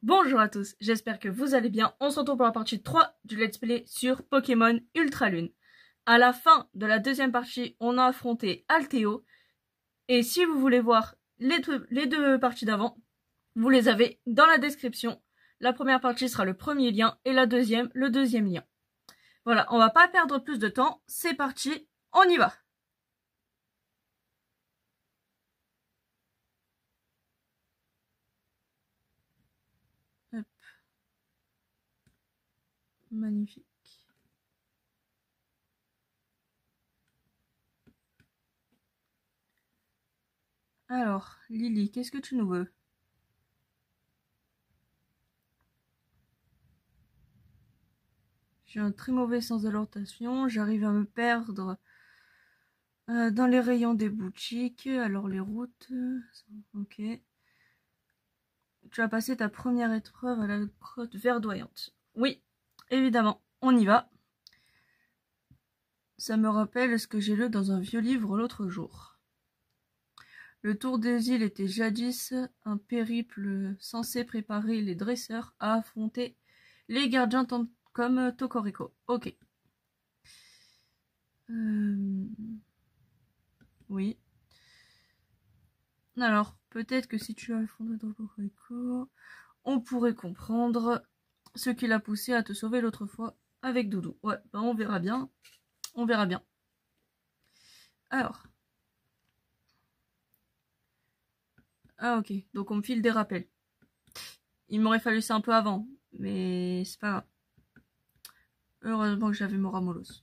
Bonjour à tous, j'espère que vous allez bien. On se retrouve pour la partie 3 du let's play sur Pokémon Ultra Lune. À la fin de la deuxième partie, on a affronté Alteo. Et si vous voulez voir les deux parties d'avant, vous les avez dans la description. La première partie sera le premier lien et la deuxième, le deuxième lien. Voilà, on va pas perdre plus de temps. C'est parti, on y va. Hop. Magnifique. Alors, Lily, qu'est-ce que tu nous veux? J'ai un très mauvais sens de l'orientation, j'arrive à me perdre dans les rayons des boutiques. Alors les routes, ok. Tu as passé ta première épreuve à la grotte verdoyante. Oui, évidemment, on y va. Ça me rappelle ce que j'ai lu dans un vieux livre l'autre jour. Le tour des îles était jadis un périple censé préparer les dresseurs à affronter les gardiens comme Tokorico. Ok. Oui. Alors, peut-être que si tu as affronté Tokorico, on pourrait comprendre ce qui l'a poussé à te sauver l'autre fois avec Doudou. Ouais, bah on verra bien. On verra bien. Alors. Ah ok, donc on me file des rappels. Il m'aurait fallu ça un peu avant, mais c'est pas grave. Heureusement que j'avais mon Ramolos.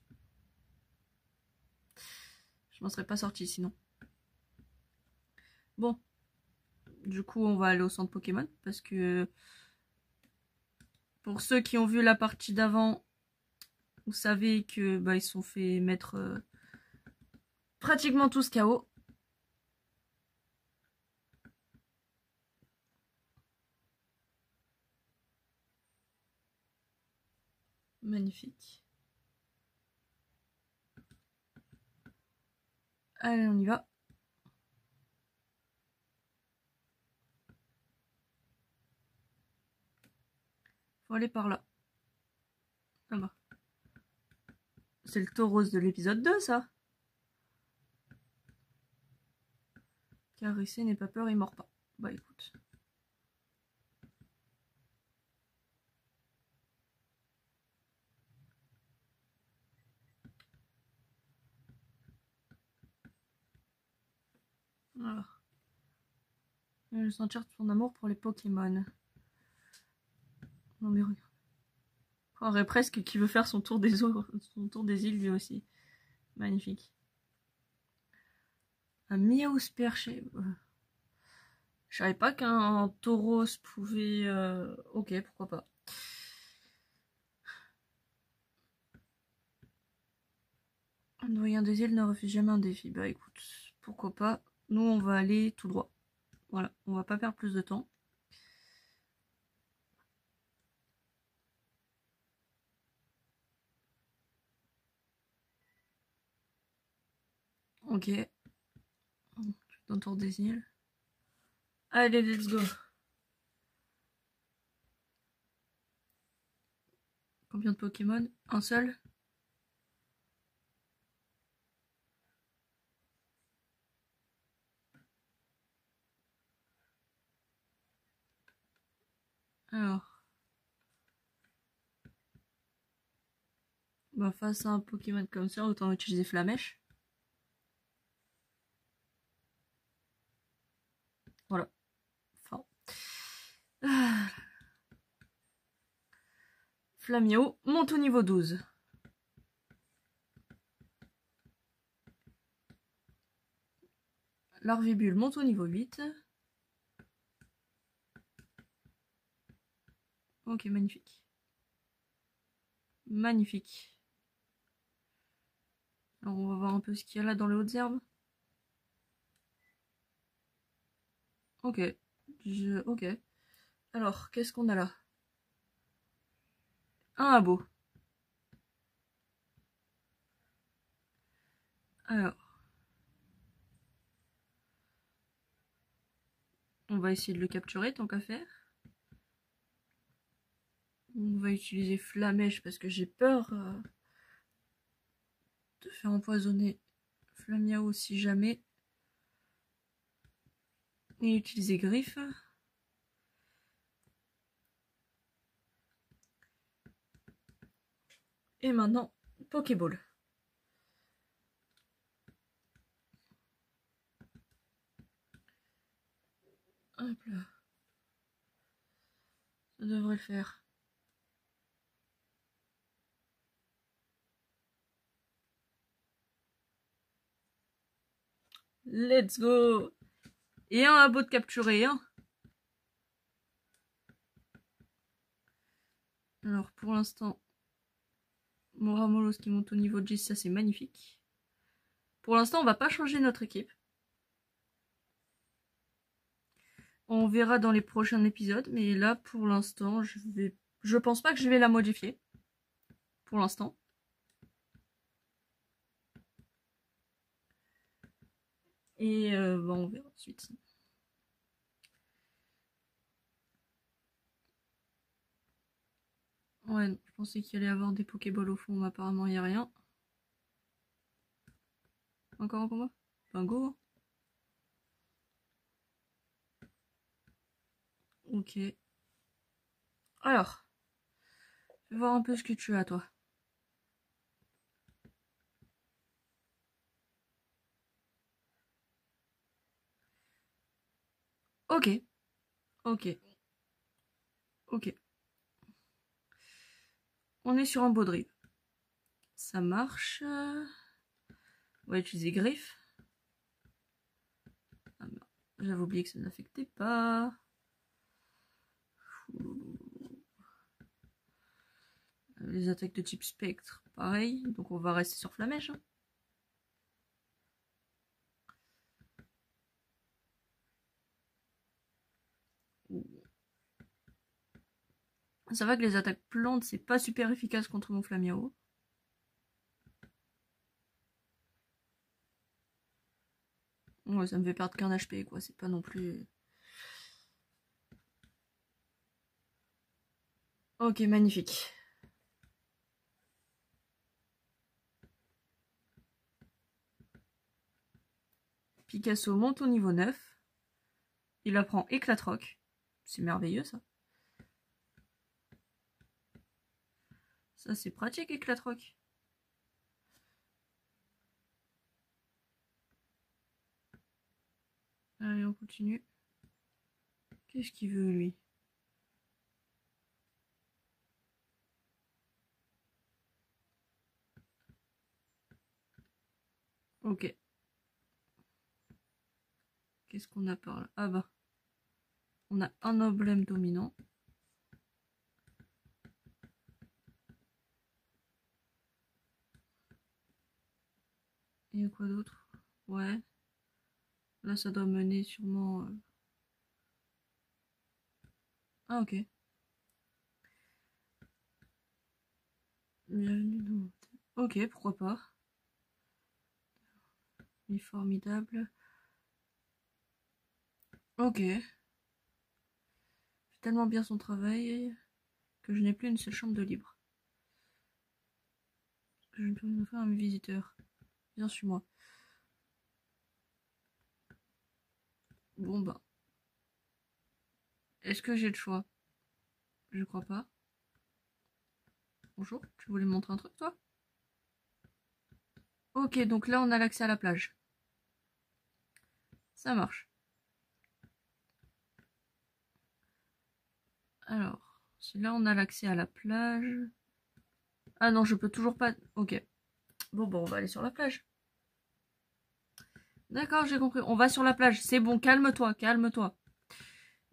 Je m'en serais pas sorti sinon. Bon. Du coup, on va aller au centre Pokémon, parce que pour ceux qui ont vu la partie d'avant, vous savez que ils se sont fait mettre pratiquement tous KO. Magnifique. Allez, on y va. Faut aller par là. Ah bah. C'est le Tauros de l'épisode 2, ça. Caresser n'est pas peur, il mord pas. Bah écoute. Voilà. Je sentir ton amour pour les Pokémon. Non mais regarde. On croirait presque qu'il veut faire son tour des îles lui aussi. Magnifique. Un Miaus perché. Je savais pas qu'un tauros pouvait... Ok, pourquoi pas. Un doyen des îles ne refuse jamais un défi. Bah écoute, pourquoi pas. Nous, on va aller tout droit. Voilà, on va pas perdre plus de temps. Ok. Ton tour des îles. Allez, let's go. Combien de Pokémon? Un seul? Alors. Bah face à un Pokémon comme ça, autant utiliser Flamèche. Voilà. Enfin. Ah. Flamio monte au niveau 12. Larvibule monte au niveau 8. Ok, magnifique. Magnifique. Alors on va voir un peu ce qu'il y a là dans les hautes herbes. Ok. Ok. Alors, qu'est-ce qu'on a là? Un abo. Alors. On va essayer de le capturer tant qu'à faire. On va utiliser Flamèche parce que j'ai peur de faire empoisonner Flamiao si jamais. Et utiliser Griffe. Et maintenant, Pokéball. Hop là. Ça devrait le faire. Let's go! Et un abo de capturer, hein. Alors, pour l'instant, Moramolos qui monte au niveau de 10, ça c'est magnifique. Pour l'instant, on va pas changer notre équipe. On verra dans les prochains épisodes, mais là, pour l'instant, je pense pas que je vais la modifier. Pour l'instant. Et bon, on verra ensuite. Ouais, je pensais qu'il allait y avoir des Pokéballs au fond, mais apparemment il n'y a rien. Encore un combat? Bingo. Ok. Alors, je vais voir un peu ce que tu as, toi. Ok. Ok. Ok. On est sur un Baudrive. Ça marche. On va utiliser Griffe. Ah, j'avais oublié que ça n'affectait pas. Les attaques de type spectre, pareil. Donc on va rester sur Flamèche. Hein. Ça va que les attaques plantes, c'est pas super efficace contre mon Flamiao. Ouais, ça me fait perdre qu'un HP, quoi. C'est pas non plus... Ok, magnifique. Picasso monte au niveau 9. Il apprend Éclatroc. C'est merveilleux, ça. Ça, c'est pratique, Éclatroc. Allez, on continue. Qu'est-ce qu'il veut, lui? Ok. Qu'est-ce qu'on a par là? Ah bah. On a un emblème dominant. Et quoi d'autre? Ouais. Là, ça doit mener sûrement... Ah, ok. Bienvenue dans... Ok, pourquoi pas. Il est formidable. Ok. Il fait tellement bien son travail que je n'ai plus une seule chambre de libre. Je ne peux rien faire à mes visiteurs. Viens sur moi. Bon bah. Est-ce que j'ai le choix? Je crois pas. Bonjour, tu voulais me montrer un truc, toi? Ok, donc là, on a l'accès à la plage. Ça marche. Alors, si là, on a l'accès à la plage... Ah non, je peux toujours pas... Ok. Bon, on va aller sur la plage. D'accord, j'ai compris. On va sur la plage. C'est bon, calme-toi, calme-toi.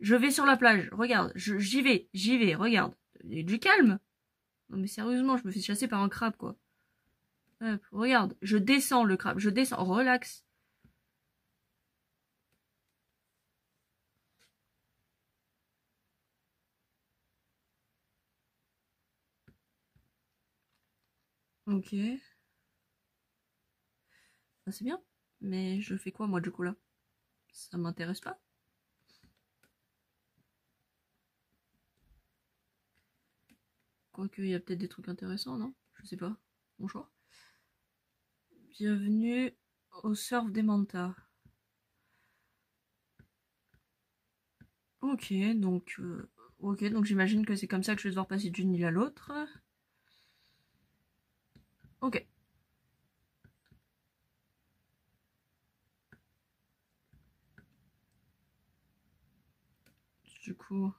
Je vais sur la plage. Regarde, j'y vais, regarde. Et du calme. Non mais sérieusement, je me fais chasser par un crabe, quoi. Hop, regarde, je descends le crabe, je descends, relax. Ok. Ah, c'est bien. Mais je fais quoi, moi, du coup, là? Ça m'intéresse pas. Quoique, il y a peut-être des trucs intéressants, non? Je sais pas. Bonjour. Bienvenue au surf des Mantas. Ok, donc j'imagine que c'est comme ça que je vais devoir passer d'une île à l'autre. Ok. Du coup...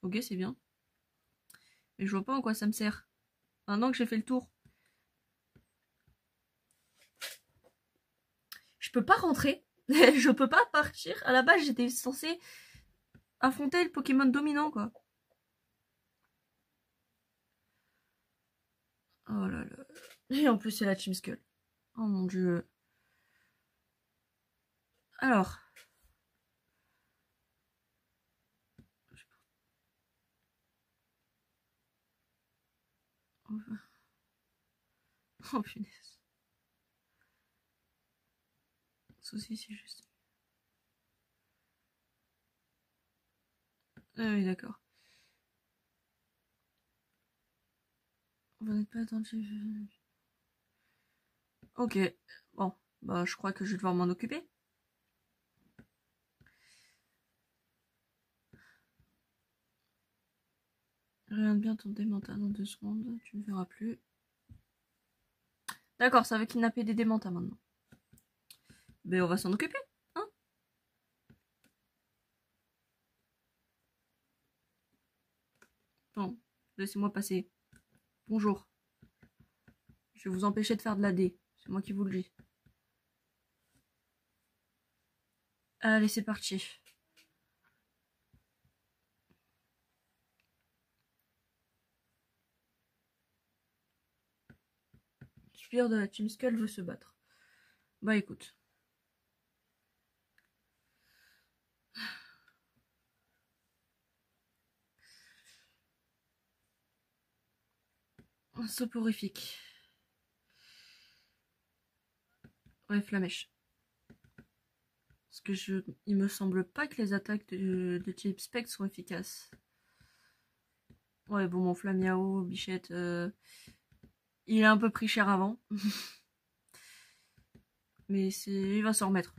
Ok, c'est bien. Mais je vois pas en quoi ça me sert. Maintenant que j'ai fait le tour. Je peux pas rentrer. Je peux pas partir. À la base, j'étais censée affronter le Pokémon dominant, quoi. Oh là là. Et en plus, c'est la Team Skull. Oh mon dieu. Alors. Oh punaise. Souci, c'est juste. Ah oui, d'accord. Vous n'êtes pas attentif. Ok. Bon. Bah, je crois que je vais devoir m'en occuper. Regarde bien ton démenta dans 2 secondes. Tu ne verras plus. D'accord, ça veut kidnapper des démentas maintenant. Ben, on va s'en occuper. Hein? Bon. Laissez-moi passer. Bonjour. Je vais vous empêcher de faire de la D. C'est moi qui vous le dis. Allez, c'est parti. Le spire de la Team Skull veut se battre. Bah écoute. Un soporifique. Ouais, flamèche. Parce que il me semble pas que les attaques de type spectre sont efficaces. Ouais, bon, mon Flamiao, Bichette, il est un peu pris cher avant. Mais il va s'en remettre.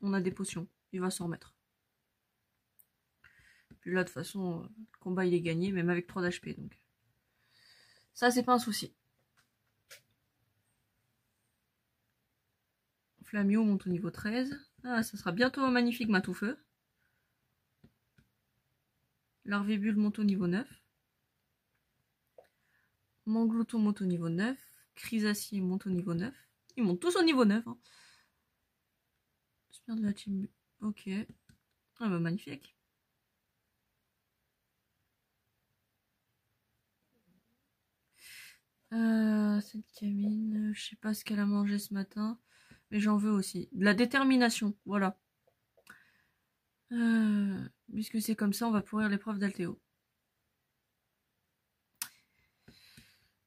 On a des potions, il va s'en remettre. Puis là, de toute façon, le combat il est gagné, même avec 3 d'HP, donc. Ça, c'est pas un souci. Flamio monte au niveau 13. Ah, ça sera bientôt un magnifique Matoufeu. Larvébule monte au niveau 9. Manglouton monte au niveau 9. Chrysacier monte au niveau 9. Ils montent tous au niveau 9. Hein. J'espère de la team. Ok. Ah bah magnifique. Cette gamine, je sais pas ce qu'elle a mangé ce matin. Mais j'en veux aussi. De la détermination, voilà. Puisque c'est comme ça, on va pourrir l'épreuve d'Altéo.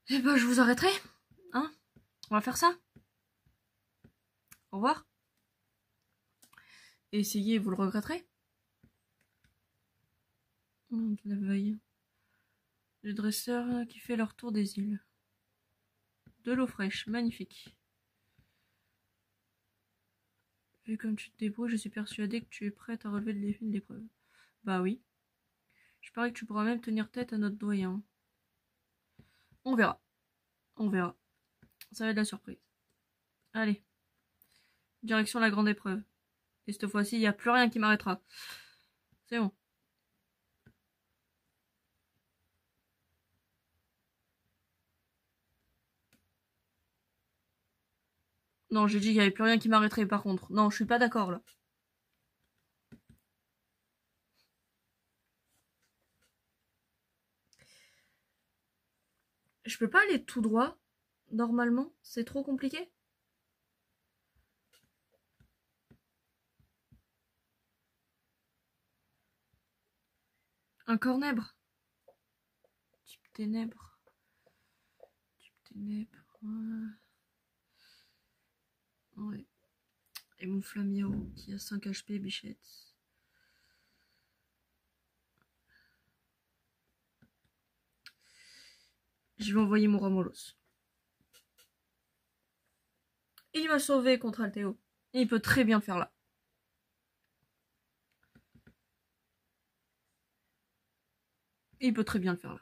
Eh ben, je vous arrêterai. Hein? On va faire ça. Au revoir. Essayez, vous le regretterez. De la veille. Le dresseur qui fait leur tour des îles. De l'eau fraîche, magnifique. Vu comme tu te débrouilles, je suis persuadée que tu es prête à relever le défi de l'épreuve. Bah oui. Je parie que tu pourras même tenir tête à notre doyen. On verra. On verra. Ça va être la surprise. Allez. Direction la grande épreuve. Et cette fois-ci, il n'y a plus rien qui m'arrêtera. C'est bon. Non, j'ai dit qu'il n'y avait plus rien qui m'arrêterait par contre. Non, je suis pas d'accord là. Je peux pas aller tout droit, normalement. C'est trop compliqué. Un cornèbre. Type ténèbres. Type ténèbres. Ouais. Et mon Flamio qui a 5 HP, bichette. Je vais envoyer mon Ramolos. Il va sauver contre Alteo. Il peut très bien le faire là. Il peut très bien le faire là.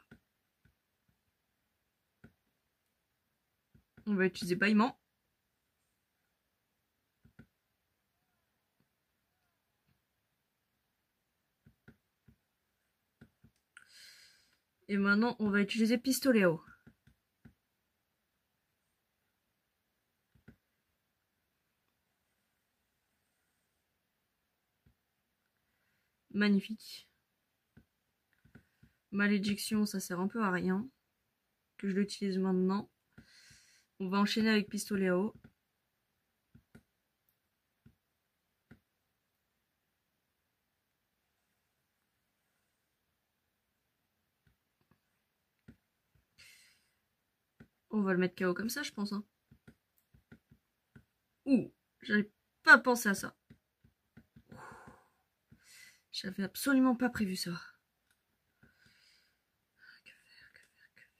On va utiliser bâillement. Et maintenant, on va utiliser pistolet à eau. Magnifique. Malédiction, ça sert un peu à rien. Que je l'utilise maintenant. On va enchaîner avec pistolet à eau. On va le mettre KO comme ça, je pense. Hein. Ouh, j'avais pas pensé à ça. J'avais absolument pas prévu ça. Que faire.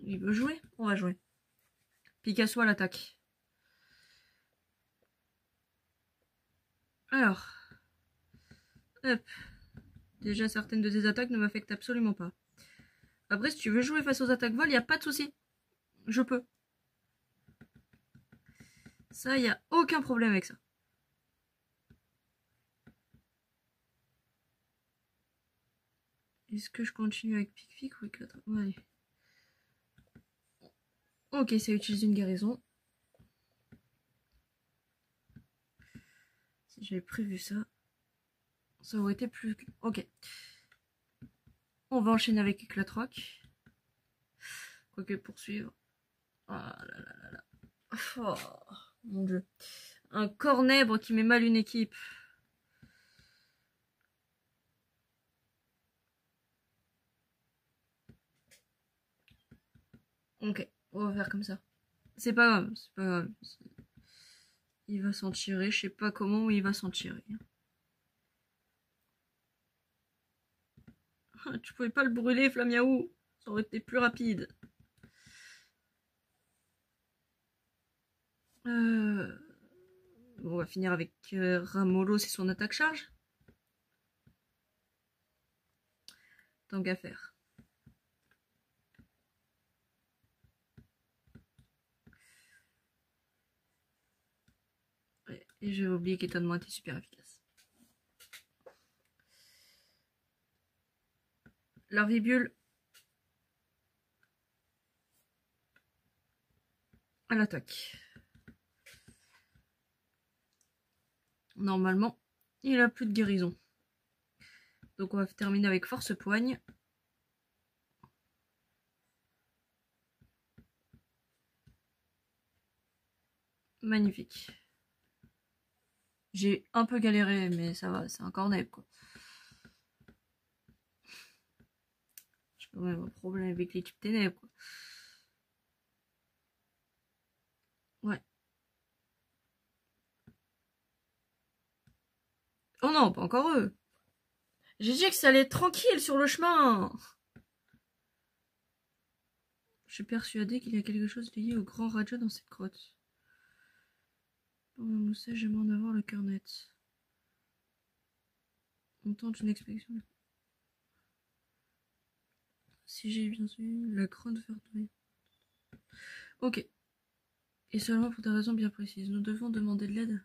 Il veut jouer? On va jouer. Picasso à l'attaque. Alors. Hop. Déjà, certaines de tes attaques ne m'affectent absolument pas. Après, si tu veux jouer face aux attaques vol, il n'y a pas de souci. Je peux. Ça, il n'y a aucun problème avec ça. Est-ce que je continue avec Pic-Pic ou avec l'autre? Ouais. Ok, ça utilise une guérison. Si j'avais prévu ça, ça aurait été plus... Ok. On va enchaîner avec Éclatroc. Quoique poursuivre. Ah là là là là. Oh, mon dieu. Un cornèbre qui met mal une équipe. Ok, on va faire comme ça. C'est pas grave, c'est pas grave. Il va s'en tirer, je sais pas comment, mais il va s'en tirer. Tu pouvais pas le brûler, Flamiaou. Ça aurait été plus rapide. On va finir avec Ramolo, c'est son attaque charge. Tant qu'à faire. Ouais, et j'avais oublié qu'étonnement était super efficace. Larvibule. À l'attaque. Normalement, il a plus de guérison. Donc on va terminer avec force poigne. Magnifique. J'ai un peu galéré, mais ça va, c'est un cornet quoi. J'ai quand même un problème avec les types ténèbres quoi. Ouais. Oh non, pas encore eux. J'ai dit que ça allait être tranquille sur le chemin. Je suis persuadée qu'il y a quelque chose lié au grand Raja dans cette grotte. Pour mon moussage, j'aimerais en avoir le cœur net. On tente une expédition. Si j'ai bien suivi, la grotte verdouille. Ok. Et seulement pour des raisons bien précises. Nous devons demander de l'aide.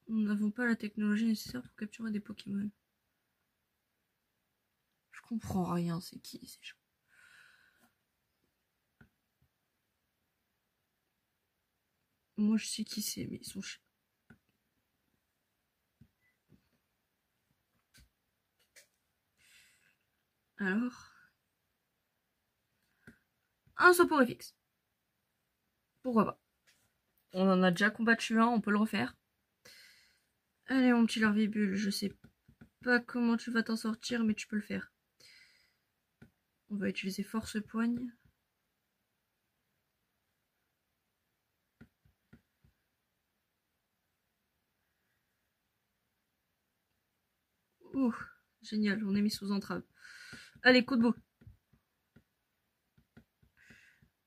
Nous n'avons pas la technologie nécessaire pour capturer des Pokémon. Je comprends rien, c'est qui ces gens? Moi je sais qui c'est, mais ils sont chiants. Alors. Un soporifique. Pourquoi pas? On en a déjà combattu un, on peut le refaire. Allez mon petit larvibule, je sais pas comment tu vas t'en sortir, mais tu peux le faire. On va utiliser force poigne. Ouh, génial, on est mis sous entrave. Allez, coup de bout.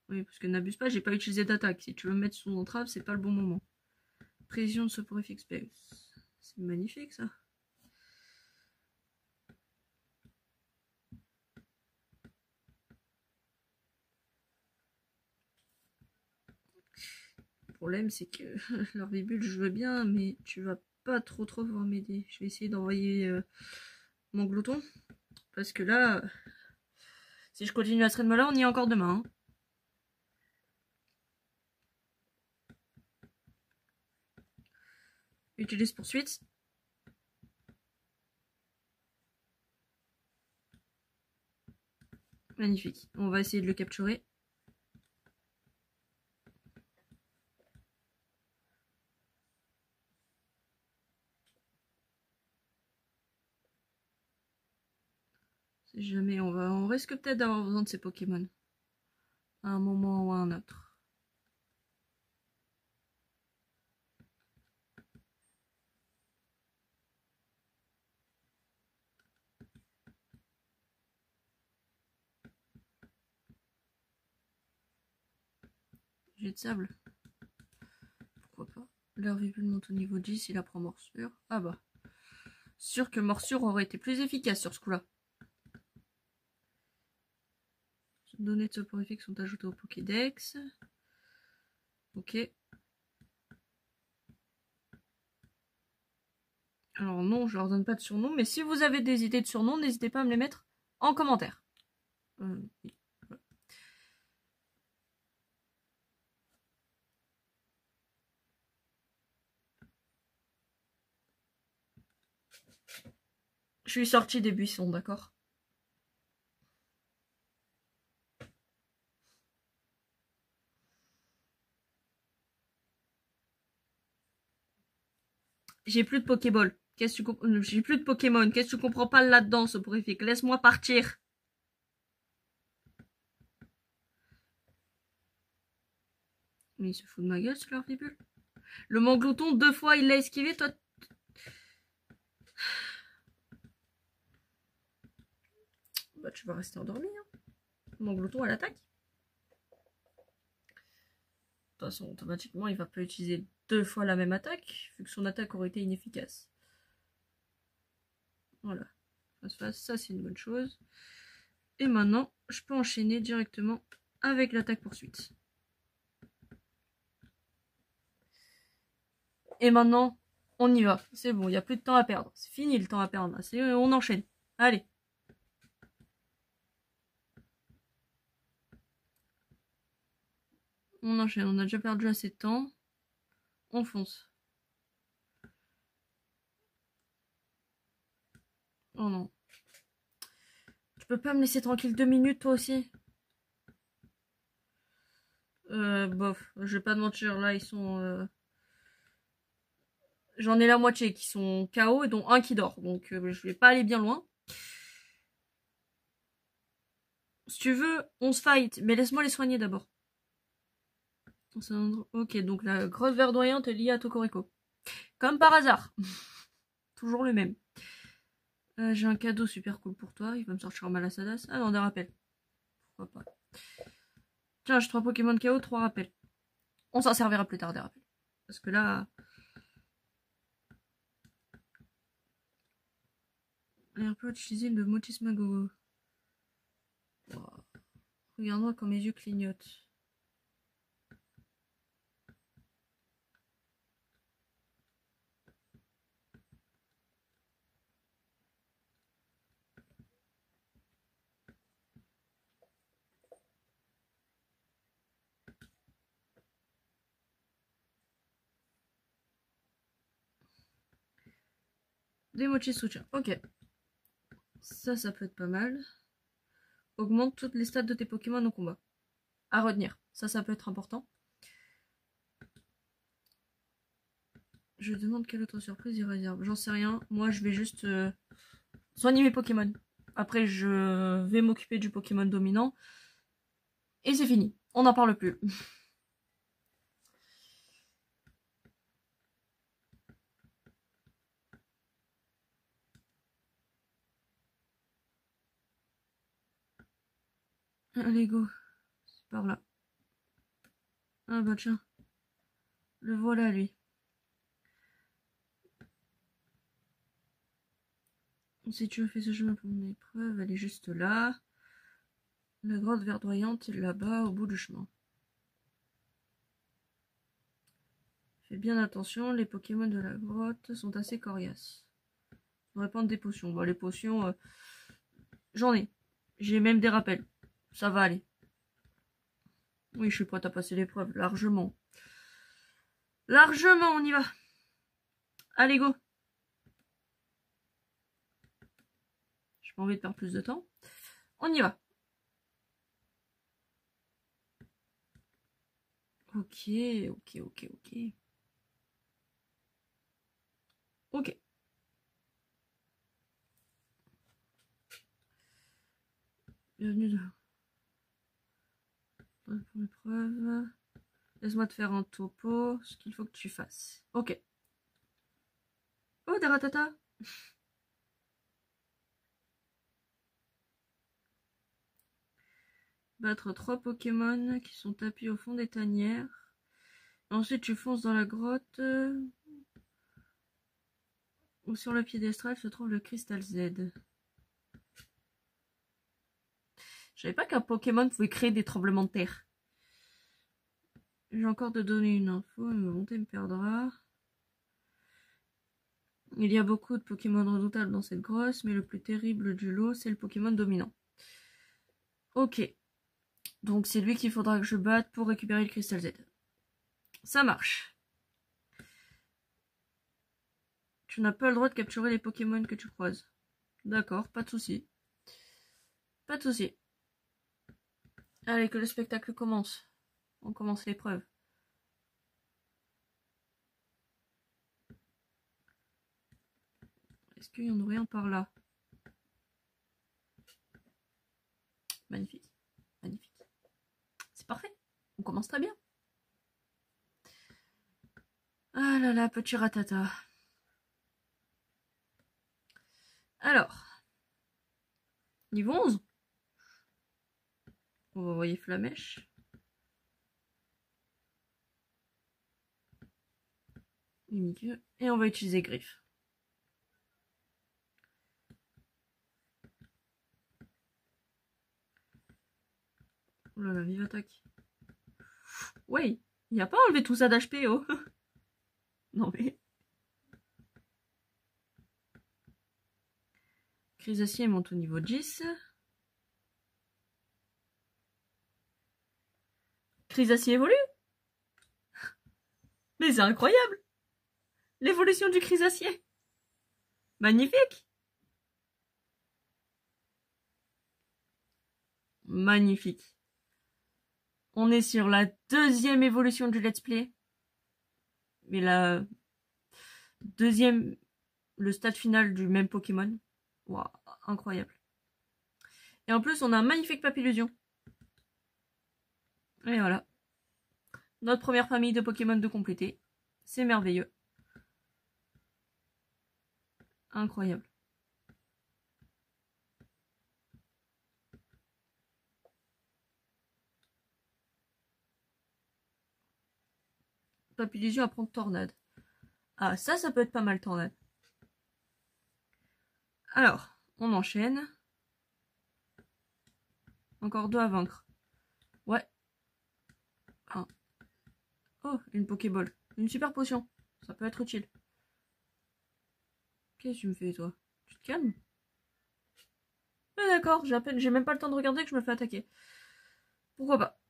Oui, parce que n'abuse pas, j'ai pas utilisé d'attaque. Si tu veux me mettre sous entrave, c'est pas le bon moment. Précision de soporifique space. C'est magnifique ça. Le problème, c'est que l'orbibule, je veux bien, mais tu vas pas trop pouvoir m'aider. Je vais essayer d'envoyer mon glouton. Parce que là, si je continue à ce rythme-là, on y est encore demain. Hein. Utilise poursuite. Magnifique. On va essayer de le capturer. Si jamais on risque peut-être d'avoir besoin de ces Pokémon. À un moment ou à un autre. Jet de sable. Pourquoi pas. L'herbivore monte au niveau 10, il apprend morsure. Ah bah. Sûr que morsure aurait été plus efficace sur ce coup-là. Données de soporifique sont ajoutées au Pokédex. Ok. Alors non, je leur donne pas de surnom, mais si vous avez des idées de surnoms, n'hésitez pas à me les mettre en commentaire. Oui. Je suis sortie des buissons, d'accord? J'ai plus de Pokéball. Qu'est-ce que tu J'ai plus de Pokémon. Qu'est-ce que tu comprends pas là-dedans, soporifique? Laisse-moi partir. Mais il se fout de ma gueule, ce l'herbivore. Le Manglouton, 2 fois, il l'a esquivé, toi. Bah, tu vas rester endormi, hein. Manglouton à l'attaque. De toute façon, automatiquement, il va pas utiliser 2 fois la même attaque, vu que son attaque aurait été inefficace. Voilà. Ça, c'est une bonne chose. Et maintenant, je peux enchaîner directement avec l'attaque poursuite. Et maintenant, on y va. C'est bon, il n'y a plus de temps à perdre. C'est fini le temps à perdre. On enchaîne. Allez. On enchaîne. On a déjà perdu assez de temps. On fonce. Oh non. Tu peux pas me laisser tranquille 2 minutes, toi aussi? Bof. Je vais pas te mentir. Là, ils sont... J'en ai la moitié qui sont KO et dont un qui dort. Donc, je vais pas aller bien loin. Si tu veux, on se fight. Mais laisse-moi les soigner d'abord. Ok, donc la grotte verdoyante est liée à Tokoriko. Comme par hasard. Toujours le même. J'ai un cadeau super cool pour toi. Il va me sortir un Malasadas. Ah non, des rappels. Pourquoi pas. Tiens, j'ai 3 Pokémon KO, 3 rappels. On s'en servira plus tard des rappels. Parce que là... On peut utiliser le Motismagogo. Wow. Regarde-moi quand mes yeux clignotent. Des mochis soutien. Ok. Ça peut être pas mal. Augmente toutes les stats de tes Pokémon au combat. À retenir. Ça peut être important. Je demande quelle autre surprise il réserve. J'en sais rien. Moi, je vais juste soigner mes Pokémon. Après, je vais m'occuper du Pokémon dominant. Et c'est fini. On n'en parle plus. Allez, go. C'est par là. Ah bah tiens. Le voilà, lui. Si tu veux faire ce chemin pour mon épreuve, elle est juste là. La grotte verdoyante est là-bas, au bout du chemin. Fais bien attention, les Pokémon de la grotte sont assez coriaces. On va prendre des potions. Bon, les potions, j'en ai. J'ai même des rappels. Ça va aller. Oui, je suis prête à passer l'épreuve, largement. Largement, on y va. Allez, go. J'ai pas envie de perdre plus de temps. On y va. Ok, ok, ok, ok. Ok. Bienvenue pour l'épreuve. Laisse-moi te faire un topo, ce qu'il faut que tu fasses. Ok. Oh, Daratata. Battre 3 Pokémon qui sont tapis au fond des tanières. Ensuite, tu fonces dans la grotte où sur le piédestal se trouve le Crystal Z. Je savais pas qu'un Pokémon pouvait créer des tremblements de terre. J'ai encore de donner une info, une montée me perdra. Il y a beaucoup de Pokémon redoutables dans cette grotte, mais le plus terrible du lot, c'est le Pokémon dominant. Ok. Donc c'est lui qu'il faudra que je batte pour récupérer le Crystal Z. Ça marche. Tu n'as pas le droit de capturer les Pokémon que tu croises. D'accord, pas de souci. Pas de souci. Allez, que le spectacle commence. On commence l'épreuve. Est-ce qu'il y en aurait un par là? Magnifique. Magnifique. C'est parfait. On commence très bien. Ah là là, petit ratata. Alors. Niveau 11. On va envoyer Flamèche. Et on va utiliser Griffe. Oh là là, vive attaque. Ouais, il a pas enlevé tout ça d'HP, oh. Non mais... Crisacier monte au niveau 10. Crisacier évolue. Mais c'est incroyable. L'évolution du Crisacier. Magnifique. Magnifique. On est sur la deuxième évolution du Let's Play. Mais la deuxième, le stade final du même Pokémon. Waouh, incroyable. Et en plus, on a un magnifique Papillusion. Et voilà. Notre première famille de Pokémon de compléter. C'est merveilleux. Incroyable. Papillusion à prendre Tornade. Ah, ça peut être pas mal, Tornade. Alors, on enchaîne. Encore 2 à vaincre. Ouais. Ah. Oh, une Pokéball. Une super potion. Ça peut être utile. Qu'est-ce que tu me fais, toi? Tu te calmes? Ah, d'accord, j'ai même pas le temps de regarder que je me fais attaquer. Pourquoi pas?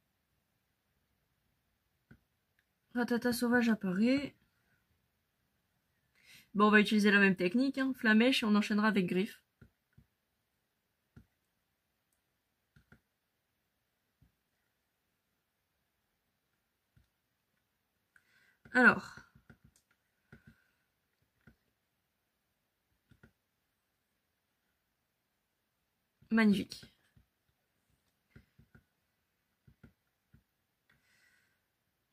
Ratata sauvage apparaît. Bon, on va utiliser la même technique, hein. Flamèche, et on enchaînera avec Griffe. Alors. Magnifique.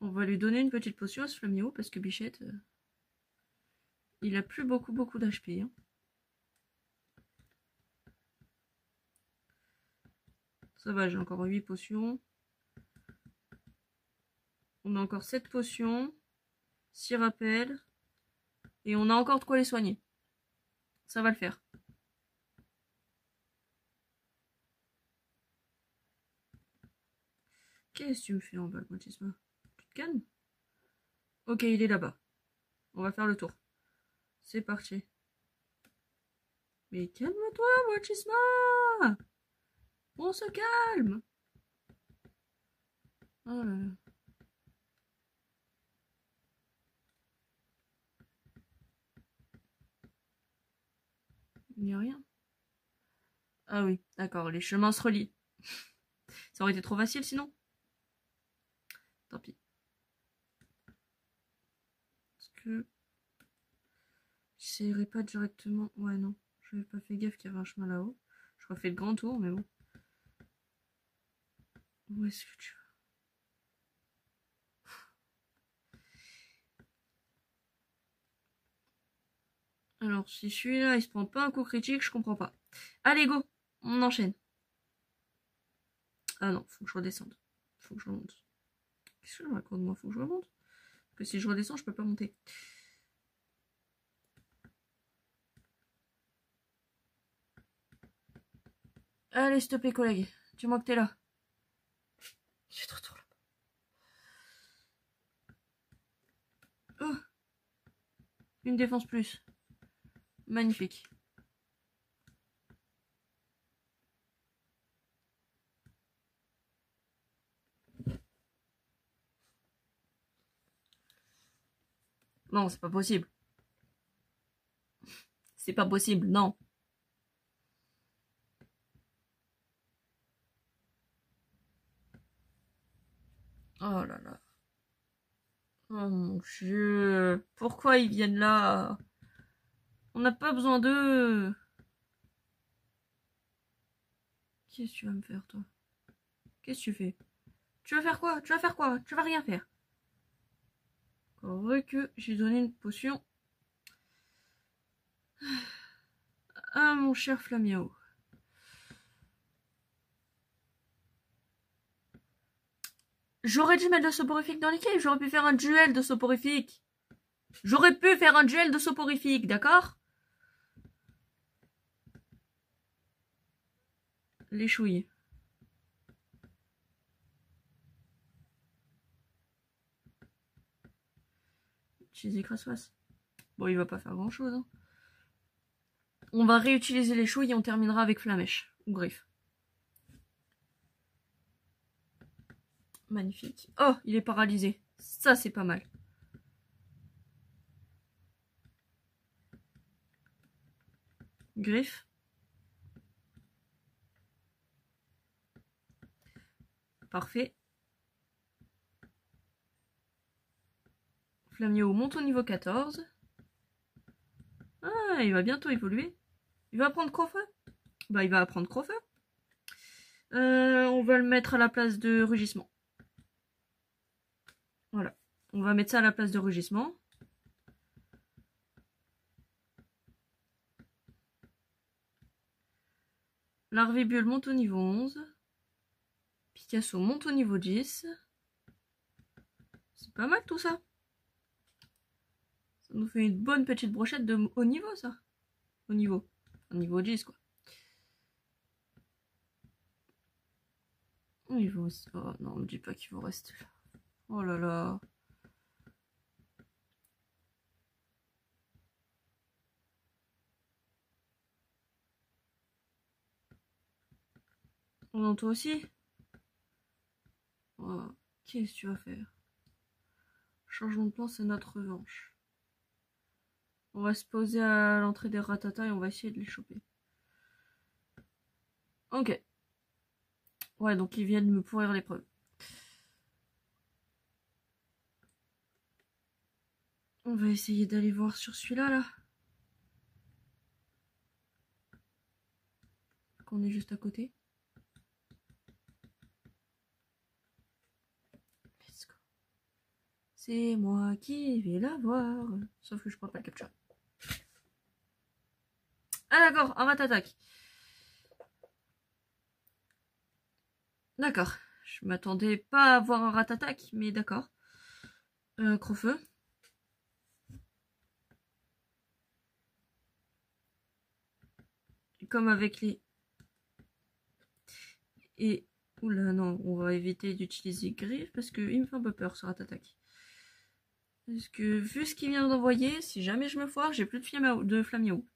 On va lui donner une petite potion à ce Flaméo, parce que Bichette, il a plus beaucoup d'HP. Hein. Ça va, j'ai encore 8 potions. On a encore 7 potions. 6 rappels. Et on a encore de quoi les soigner. Ça va le faire. Qu'est-ce que tu me fais en bas, Motisma? Tu te calmes? Ok, il est là-bas. On va faire le tour. C'est parti. Mais calme-toi, Motisma! On se calme! Oh là là. Il n'y a rien. Ah oui, d'accord, les chemins se relient. Ça aurait été trop facile sinon. Tant pis. Est-ce que j'essayerai pas directement... Ouais, non. J'avais pas fait gaffe qu'il y avait un chemin là-haut. Je refais le grand tour, mais bon. Où est-ce que tu vas? Alors, si celui-là, il se prend pas un coup critique, je comprends pas. Allez, go! On enchaîne. Ah non, faut que je redescende. Faut que je remonte. Qu'est-ce que je raconte, moi? Faut que je remonte. Parce que si je redescends, je peux pas monter. Allez, s'il te plaît, collègue. Dis-moi que t'es là. J'ai trop tour là-bas. Oh! Une défense plus. Magnifique. Non, c'est pas possible. C'est pas possible, non. Oh là là. Oh mon Dieu. Pourquoi ils viennent là? On n'a pas besoin d'eux. Qu'est-ce que tu vas me faire, toi? Qu'est-ce que tu fais? Tu vas faire quoi? Tu vas faire quoi? Tu vas rien faire. Encore que j'ai donné une potion à mon cher Flamio. J'aurais dû mettre le soporifique dans l'équipe. J'aurais pu faire un duel de soporifique. J'aurais pu faire un duel de soporifique, d'accord? Les chouilles. Utiliser Crassoise. Bon, il va pas faire grand chose. Hein. On va réutiliser les chouilles et on terminera avec Flamèche. Ou Griffe. Magnifique. Oh, il est paralysé. Ça, c'est pas mal. Griffe. Parfait. Flamio monte au niveau 14. Ah, il va bientôt évoluer. Il va apprendre Crofeu. Bah, il va apprendre Crofeu. On va le mettre à la place de Rugissement. Voilà. On va mettre ça à la place de Rugissement. Larvibule monte au niveau 11. Picasso monte au niveau 10. C'est pas mal tout ça. Ça nous fait une bonne petite brochette de haut niveau, ça. Au niveau 10, quoi. Au niveau... Oh non, me dis pas qu'il faut rester là. Oh là là. Oh non, toi aussi. Oh, qu'est-ce que tu vas faire? Changement de plan, c'est notre revanche. On va se poser à l'entrée des Ratata et on va essayer de les choper. Ok. Ouais, donc ils viennent me pourrir l'épreuve. On va essayer d'aller voir sur celui-là, là. Qu'on est juste à côté. Let's go. C'est moi qui vais la voir. Sauf que je prends pas le capture. Ah d'accord, un rat-attaque. D'accord. Je m'attendais pas à avoir un rat-attaque, mais d'accord. Crofeu. Comme avec les... Et... Oula, non, on va éviter d'utiliser griffe parce qu'il me fait un peu peur ce rat-attaque. Parce que vu ce qu'il vient d'envoyer, si jamais je me foire, j'ai plus de Flamiaou.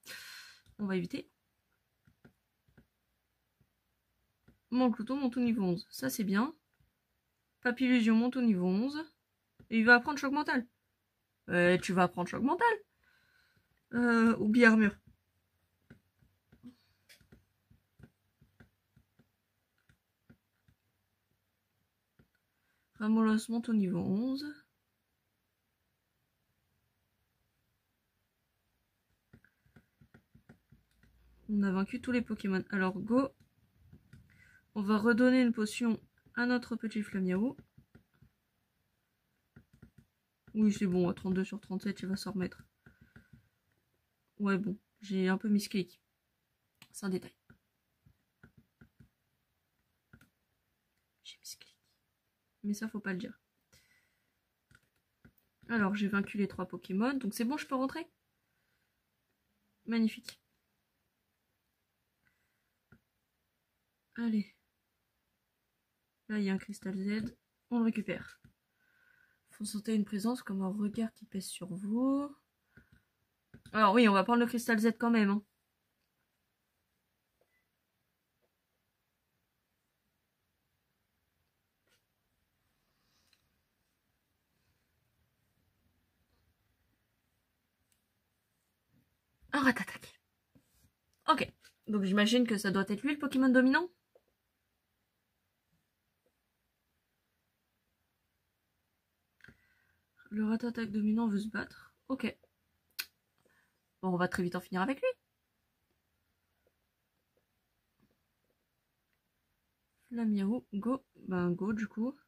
On va éviter. Mon clouton monte au niveau 11. Ça c'est bien. Papillusion monte au niveau 11. Et il va apprendre choc mental. Tu vas apprendre choc mental. Ou bi-armure. Ramolos monte au niveau 11. On a vaincu tous les Pokémon. Alors go. On va redonner une potion à notre petit Flamiaou. Oui, c'est bon, à 32 sur 37, il va s'en remettre. Ouais, bon, j'ai un peu misclick. C'est un détail. J'ai misclick. Mais ça, faut pas le dire. Alors, j'ai vaincu les 3 Pokémon, donc c'est bon, je peux rentrer? Magnifique. Allez. Là, il y a un cristal Z. On le récupère. Faut sentir une présence comme un regard qui pèse sur vous. Alors oui, on va prendre le cristal Z quand même. Hein. Un rat-attaque. Ok. Donc j'imagine que ça doit être lui le Pokémon dominant. Le rat-attaque dominant veut se battre. Ok. Bon, on va très vite en finir avec lui. Flamiaou, go. Ben go du coup.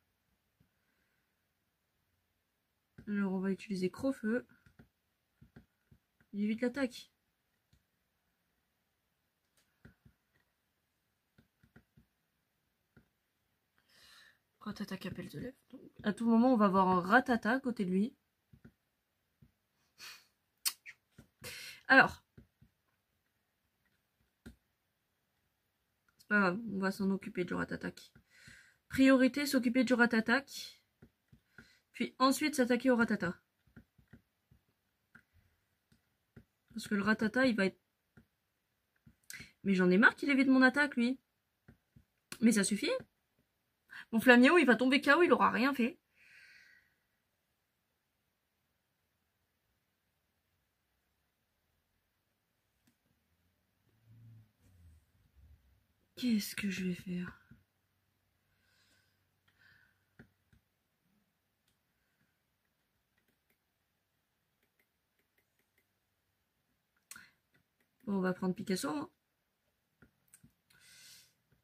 Alors on va utiliser Crofeu. Il évite l'attaque. Ratata appelle de lèvres. À tout moment, on va avoir un Ratata à côté de lui. Alors. C'est pas grave, on va s'en occuper du Ratatac. Priorité, s'occuper du Ratatac. Puis ensuite s'attaquer au Ratata. Parce que le Ratata, il va être... Mais j'en ai marre qu'il évite mon attaque, lui. Mais ça suffit. Mon Flamiaou, il va tomber KO, il aura rien fait. Qu'est-ce que je vais faire? Bon, on va prendre Picasso. Hein.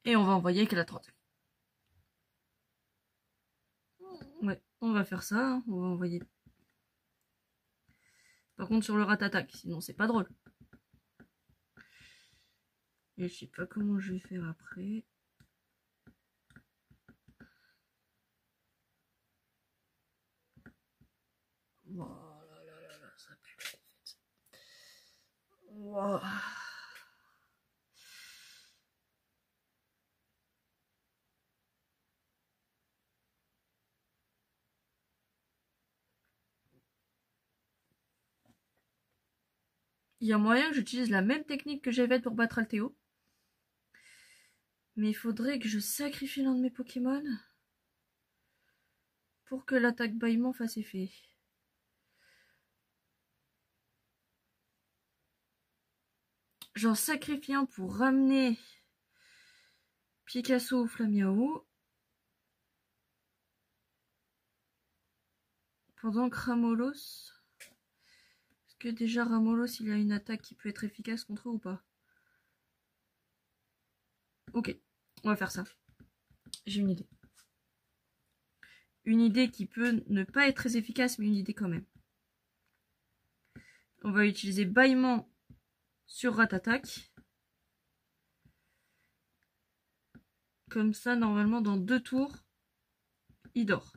Et on va envoyer Calatrot. Ouais, on va faire ça. Hein. On va envoyer... Par contre, sur le Ratatac, sinon c'est pas drôle. Et je sais pas comment je vais faire après. Oh là là là là, ça pue la défaite. Wow. Il y a moyen que j'utilise la même technique que j'ai faite pour battre Alteo. Mais il faudrait que je sacrifie l'un de mes Pokémon pour que l'attaque bâillement fasse effet. J'en sacrifie un pour ramener Picasso ou Flamiaou. Pendant que Ramolos... Est-ce que déjà Ramolos il a une attaque qui peut être efficace contre eux ou pas? Ok, on va faire ça. J'ai une idée. Une idée qui peut ne pas être très efficace, mais une idée quand même. On va utiliser bâillement sur Ratatac. Comme ça, normalement, dans 2 tours, il dort.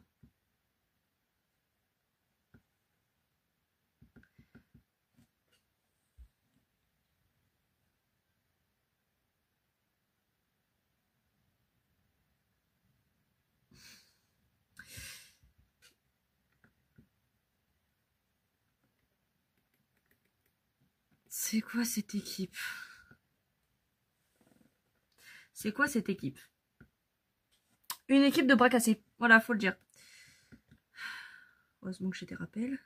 C'est quoi cette équipe? C'est quoi cette équipe? Une équipe de bras cassés. Voilà, faut le dire. Heureusement que j'ai des rappels.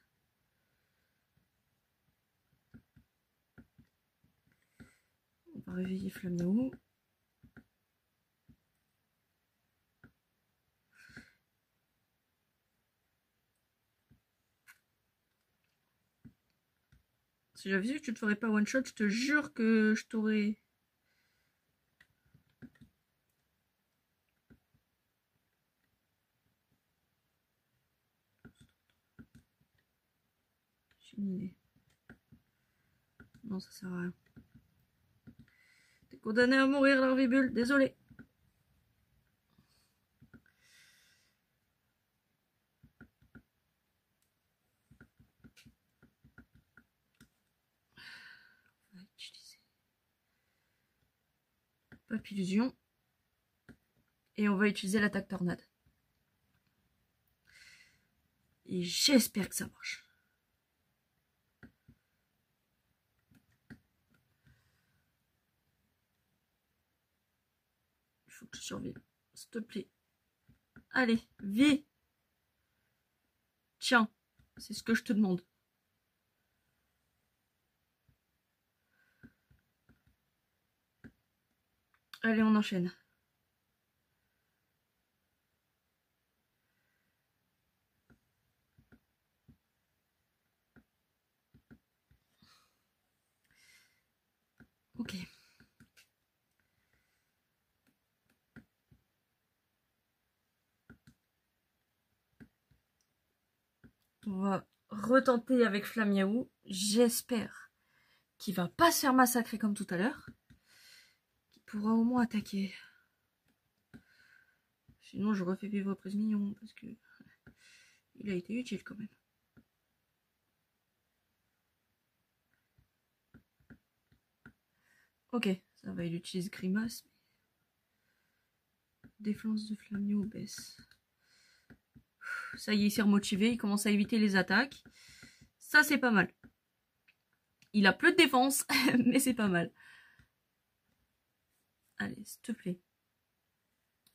On va réveiller Flamiaou. Si j'avais su que tu te ferais pas one shot, je te jure que je t'aurais... J'ai une idée. Non, ça sert à rien. T'es condamné à mourir, Larvibule. Désolé. On va utiliser Papillusion. Et on va utiliser l'attaque tornade. Et j'espère que ça marche. Il faut que je survive. S'il te plaît. Allez, vis. Tiens, c'est ce que je te demande. Allez, on enchaîne. Ok. On va retenter avec Flamiaou. J'espère qu'il va pas se faire massacrer comme tout à l'heure. Qu'il pourra au moins attaquer. Sinon, je refais vivre Prise Mignon parce que il a été utile quand même. Ok, ça va, il utilise Grimace. Défense de Flamiaou baisse. Ça y est, il s'est remotivé, il commence à éviter les attaques. Ça, c'est pas mal. Il a peu de défense, mais c'est pas mal. Allez, s'il te plaît.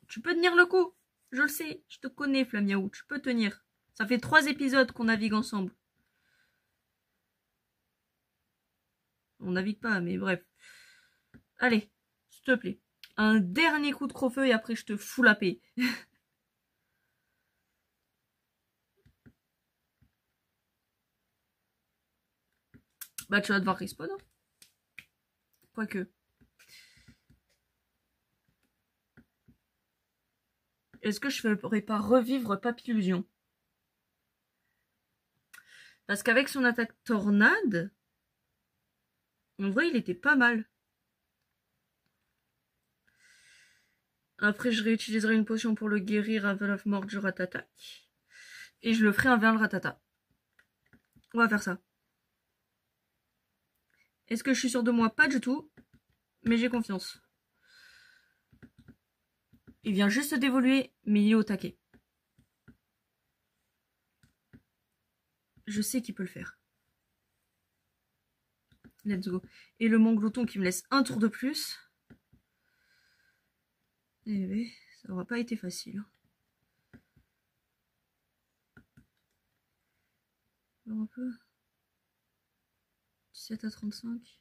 Tu peux tenir le coup. Je le sais, je te connais, Flamiaou. Tu peux tenir. Ça fait 3 épisodes qu'on navigue ensemble. On navigue pas, mais bref. Allez, s'il te plaît. Un dernier coup de crofeu et après je te fous la paix. Bah tu vas devoir respawn. Hein. Quoique. Est-ce que je ne ferais pas revivre Papillusion? Parce qu'avec son attaque tornade, en vrai il était pas mal. Après je réutiliserai une potion pour le guérir à Val of Mort du Ratata. Et je le ferai envers le Ratata. On va faire ça. Est-ce que je suis sûre de moi? Pas du tout. Mais j'ai confiance. Il vient juste d'évoluer, mais il est au taquet. Je sais qu'il peut le faire. Let's go. Et le Manglouton qui me laisse un tour de plus. Eh ben, ça n'aura pas été facile. Alors un peu. 17 à 35.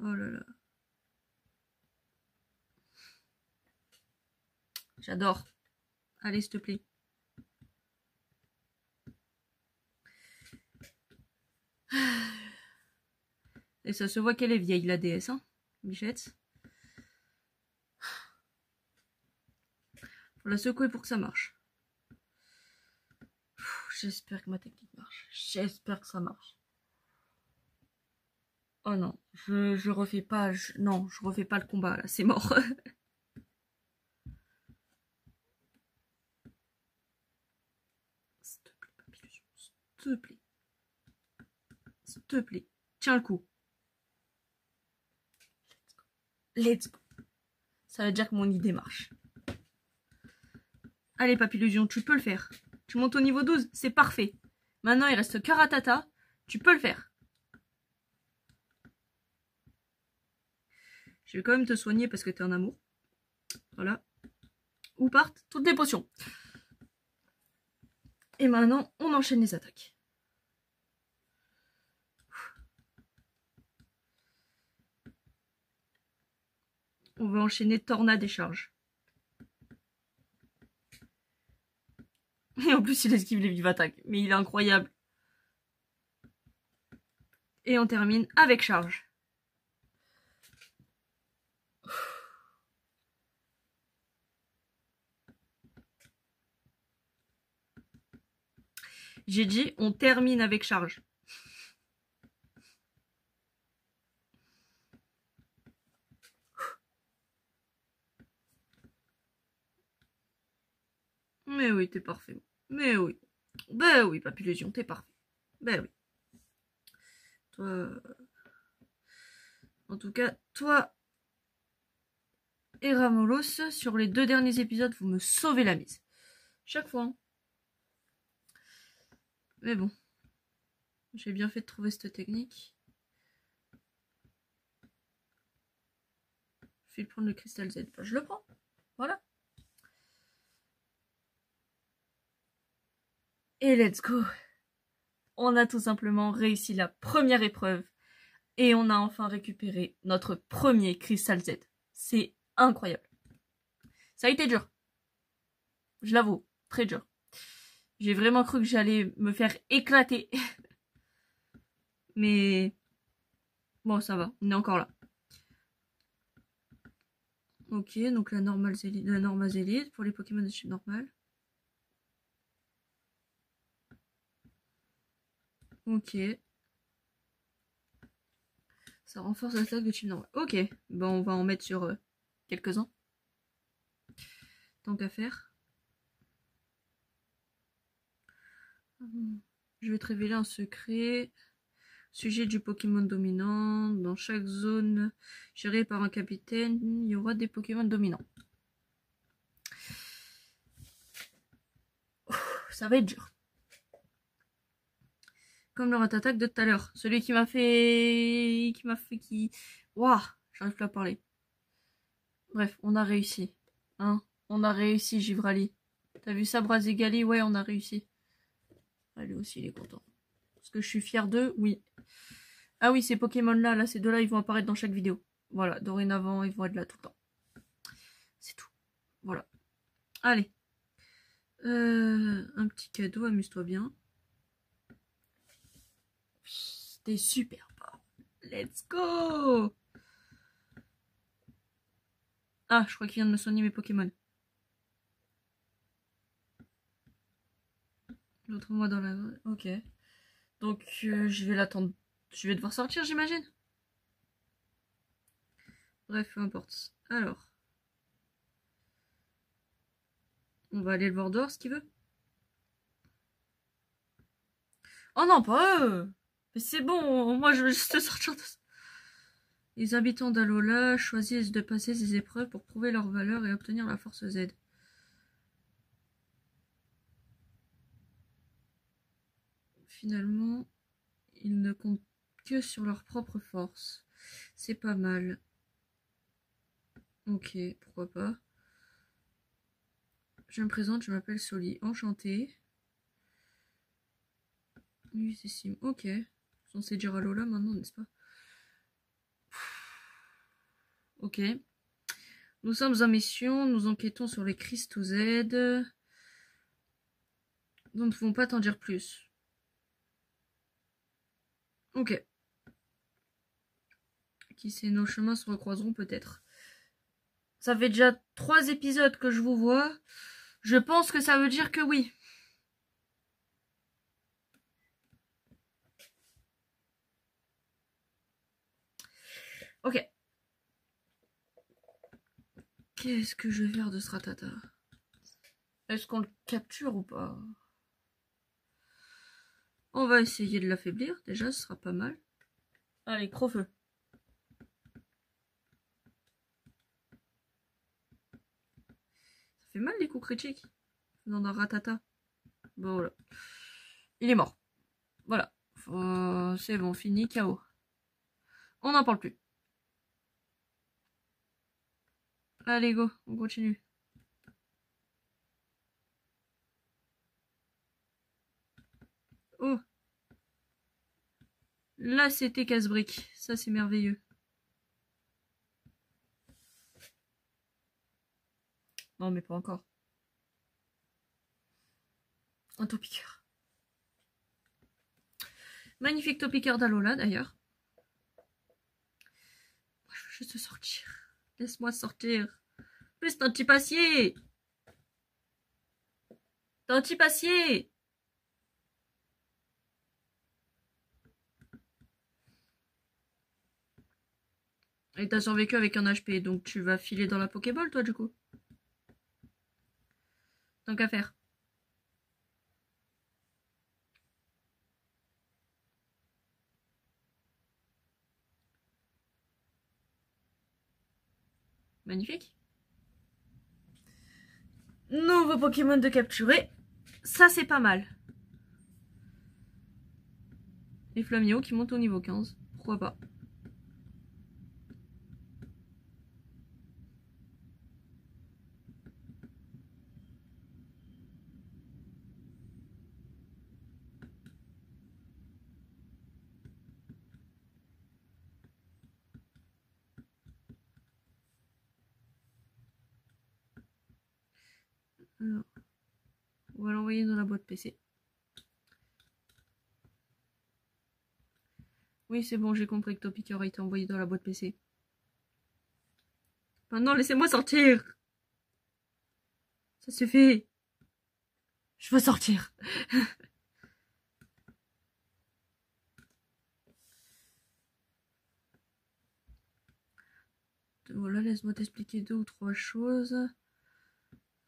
Oh là là. J'adore. Allez, s'il te plaît. Et ça se voit qu'elle est vieille, la déesse, hein, Bichette. la secouer pour que ça marche. J'espère que ma technique marche. J'espère que ça marche. Oh non, je refais pas. Non, je refais pas le combat là, c'est mort. S'il te plaît, Papillusion, s'il te plaît. S'il te plaît, tiens le coup. Let's go. Ça veut dire que mon idée marche. Allez, Papillusion, tu peux le faire. Tu montes au niveau 12, c'est parfait. Maintenant, il reste que Rattata. Tu peux le faire. Je vais quand même te soigner parce que t'es en amour. Voilà. Où partent toutes les potions. Et maintenant, on enchaîne les attaques. On va enchaîner tornade et charge. Et en plus, il esquive les vives attaques. Mais il est incroyable. Et on termine avec charge. J'ai dit, on termine avec charge. Mais oui, t'es parfait. Mais oui. Ben oui, Papillusion, t'es parfait. Ben oui. Toi... En tout cas, toi et Ramolos, sur les 2 derniers épisodes, vous me sauvez la mise. Chaque fois. Hein. Mais bon. J'ai bien fait de trouver cette technique. Je vais prendre le cristal Z. Enfin, je le prends. Voilà. Et let's go. On a tout simplement réussi la première épreuve. Et on a enfin récupéré notre premier cristal Z. C'est incroyable. Ça a été dur. Je l'avoue, très dur. J'ai vraiment cru que j'allais me faire éclater. Mais bon, ça va, on est encore là. Ok, donc la norma zélide pour les Pokémon de type normal. Ok. Ça renforce l'attaque de type normal. Ok, bon, on va en mettre sur quelques-uns. Tant qu'à faire. Je vais te révéler un secret. Sujet du Pokémon dominant. Dans chaque zone gérée par un capitaine, il y aura des Pokémon dominants. Ça va être dur. Comme le Rattata de tout à l'heure. Celui qui m'a fait... Waouh, j'arrive plus à parler. Bref, on a réussi. Hein, on a réussi, Givrali. T'as vu ça, Brazigali? Ouais, on a réussi. Ah, lui aussi, il est content. Est-ce que je suis fière d'eux? Oui. Ah oui, ces Pokémon-là, là, ces deux-là, ils vont apparaître dans chaque vidéo. Voilà, dorénavant, ils vont être là tout le temps. C'est tout. Voilà. Allez. Un petit cadeau, amuse-toi bien. C'était super. Let's go! Ah, je crois qu'il vient de me soigner mes Pokémon. L'autre moi dans la... Ok. Donc, je vais l'attendre. Je vais devoir sortir, j'imagine. Bref, peu importe. Alors. On va aller le voir dehors, ce qu'il veut. Oh non, pas eux! Mais c'est bon, moi je veux juste sortir de ça. Les habitants d'Alola choisissent de passer ces épreuves pour prouver leur valeur et obtenir la force Z. Finalement, ils ne comptent que sur leur propre force. C'est pas mal. Ok, pourquoi pas. Je me présente, je m'appelle Soli. Enchantée. Oui, c'est Sim. Ok. Censé dire Alola maintenant, n'est-ce pas? Ok. Nous sommes en mission, nous enquêtons sur les cristaux Z. Nous ne pouvons pas t'en dire plus. Ok. Qui sait, nos chemins se recroiseront peut-être. Ça fait déjà 3 épisodes que je vous vois. Je pense que ça veut dire que oui. Ok. Qu'est-ce que je vais faire de ce ratata? Est-ce qu'on le capture ou pas? On va essayer de l'affaiblir, déjà, ce sera pas mal. Allez, creux-feu. Ça fait mal les coups critiques dans un ratata. Bon, voilà. Il est mort. Voilà. C'est bon, fini, KO. On n'en parle plus. Allez, go, on continue. Oh. Là, c'était casse-brique. Ça, c'est merveilleux. Non, mais pas encore. Un topiqueur. Magnifique topiqueur d'Alola, d'ailleurs. Je veux juste sortir. Laisse-moi sortir. Plus, t'es anti-passier. T'es anti-passier. Et t'as survécu avec un HP, donc tu vas filer dans la Pokéball, toi, du coup. Tant qu'à faire. Magnifique. Nouveau Pokémon de capturer. Ça, c'est pas mal. Les Flamio qui montent au niveau 15. Pourquoi pas. Alors, on va l'envoyer dans la boîte PC. Oui, c'est bon, j'ai compris que Topiqueur a été envoyé dans la boîte PC. Maintenant, laissez-moi sortir. Ça suffit. Je veux sortir. Voilà, laisse-moi t'expliquer 2 ou 3 choses.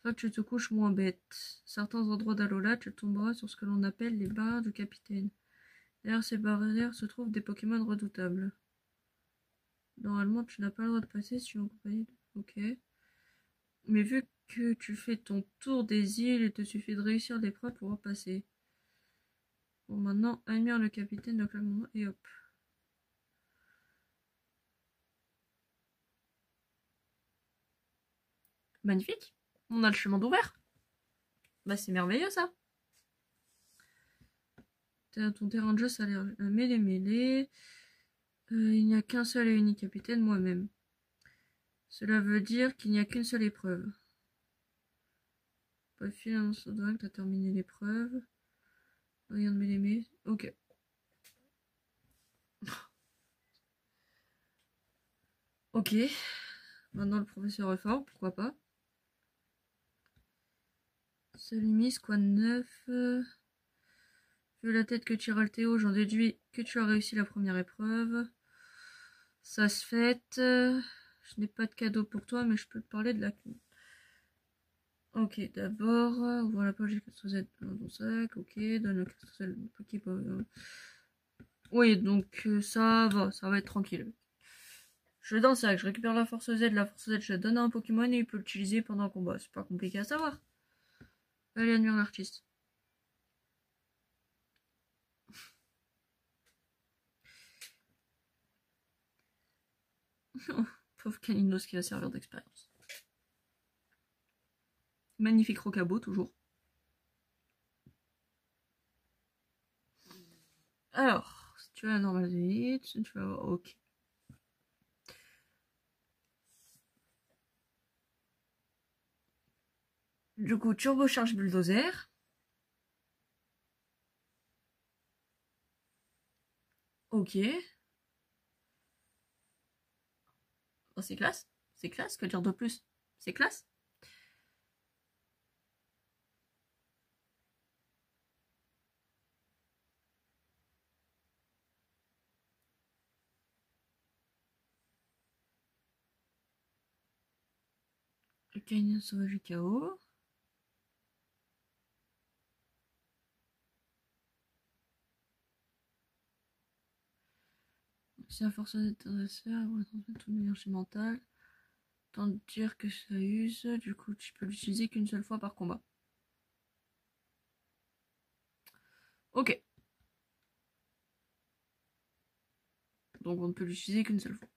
Soit tu te couches moins bête. Certains endroits d'Alola, tu tomberas sur ce que l'on appelle les barrières du capitaine. Derrière ces barrières se trouvent des Pokémon redoutables. Normalement, tu n'as pas le droit de passer si tu es en compagnie de... Ok. Mais vu que tu fais ton tour des îles, il te suffit de réussir l'épreuve pour en passer. Bon, maintenant, admire le capitaine de claquement et hop. Magnifique. On a le chemin d'ouvert. Bah, c'est merveilleux, ça. Ton terrain de jeu, ça a l'air mêlé. Il n'y a qu'un seul et unique capitaine, moi-même. Cela veut dire qu'il n'y a qu'une seule épreuve. Pas de fil à que t'as terminé l'épreuve. Rien de mêlé. Ok. Ok. Maintenant, le professeur est fort, pourquoi pas. Salut quoi de neuf. Vu la tête que tire Altéo, j'en déduis que tu as réussi la première épreuve. Ça se fait. Je n'ai pas de cadeau pour toi, mais je peux te parler de la... Ok, d'abord, ouvre la poche des Z dans ton sac. Ok, donne le Z Pokéball. Oui, donc ça va être tranquille. Je vais dans le sac, je récupère la force Z, je la donne à un Pokémon et il peut l'utiliser pendant un combat. C'est pas compliqué à savoir. Allez, admire l'artiste. Pauvre Caninos qui va servir d'expérience. Magnifique Rocabo, toujours. Alors, si tu as la normale de tu vas avoir... Ok. Du coup, turbocharge bulldozer. Ok. Oh, c'est classe. C'est classe, que dire de plus? C'est classe. Le canyon sauvage du chaos. C'est à force d'être adversaire, on va transmettre toute l'énergie mentale. Tant de dire que ça use, du coup tu peux l'utiliser qu'une seule fois par combat. Ok. Donc on ne peut l'utiliser qu'une seule fois.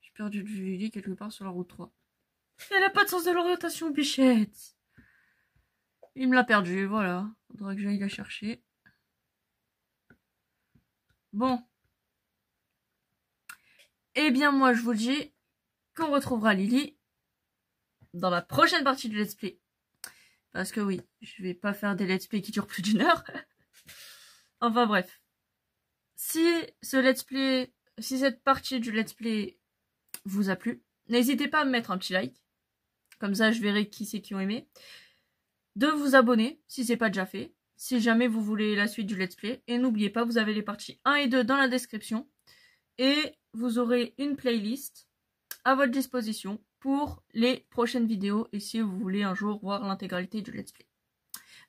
J'ai perdu de vue quelque part sur la route 3. Elle a pas de sens de l'orientation, bichette. Il me l'a perdu, voilà. Faudra que j'aille la chercher. Bon. Eh bien moi je vous dis qu'on retrouvera Lily dans la prochaine partie du let's play. Parce que oui, je vais pas faire des let's play qui durent plus d'1 heure. Enfin bref. Si cette partie du let's play vous a plu, n'hésitez pas à me mettre un petit like. Comme ça, je verrai qui c'est qui ont aimé. De vous abonner, si c'est pas déjà fait. Si jamais vous voulez la suite du let's play. Et n'oubliez pas, vous avez les parties 1 et 2 dans la description. Et vous aurez une playlist à votre disposition pour les prochaines vidéos. Et si vous voulez un jour voir l'intégralité du let's play.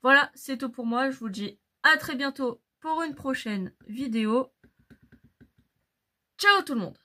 Voilà, c'est tout pour moi. Je vous dis à très bientôt pour une prochaine vidéo. Ciao tout le monde!